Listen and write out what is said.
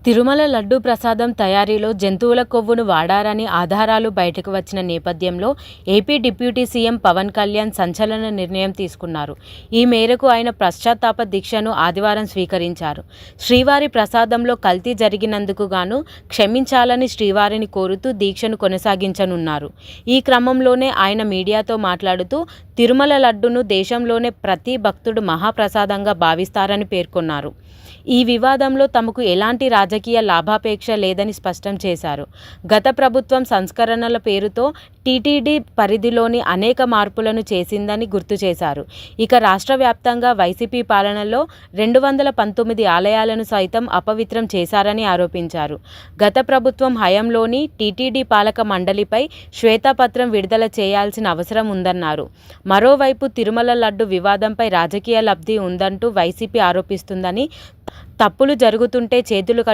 తిరుమల లడ్డూ ప్రసాదం తయారీలో జంతువుల కొవ్వును వాడారని ఆధారాలు బయటకు వచ్చిన నేపథ్యంలో AP deputy CM Pawan Kalyan సంచలన నిర్ణయం తీసుకున్నారు. ఈ మేరకు ఆయన పశ్చాత్తాప దీక్షను ఆదివారం స్వీకరించారు. శ్రీవారి ప్రసాదంలో కల్తీ జరిగినందుకు గాను క్షమించాలని శ్రీవారిని కోరుతూ దీక్షను కొనసాగించనున్నారు. ఈ క్రమంలోనే ఆయన మీడియాతో మాట్లాడుతూ తిరుమల లడ్డూను దేశంలోనే ప్రతి భక్తుడు మహాప్రసాదంగా భావిస్తారని పేర్కొన్నారు. ఈ వివాదంలో తమకు ఎలాంటి రాజకీయ లాభాపేక్ష లేదని స్పష్టం చేశారు. గత ప్రభుత్వం సంస్కరణల పేరుతో టీటీడీ పరిధిలోని అనేక మార్పులను చేసిందని గుర్తు చేశారు. ఇక రాష్ట్ర వ్యాప్తంగా వైసీపీ పాలనలో 219 ఆలయాలను సైతం అపవిత్రం చేశారని ఆరోపించారు. గత ప్రభుత్వం హయాంలోని టీటీడీ పాలక మండలిపై శ్వేతపత్రం విడుదల చేయాల్సిన అవసరం ఉందన్నారు. మరోవైపు తిరుమల లడ్డు వివాదంపై రాజకీయ లబ్ధి ఉందంటూ వైసీపీ ఆరోపిస్తుందని, తప్పులు జరుగుతుంటే చేతులు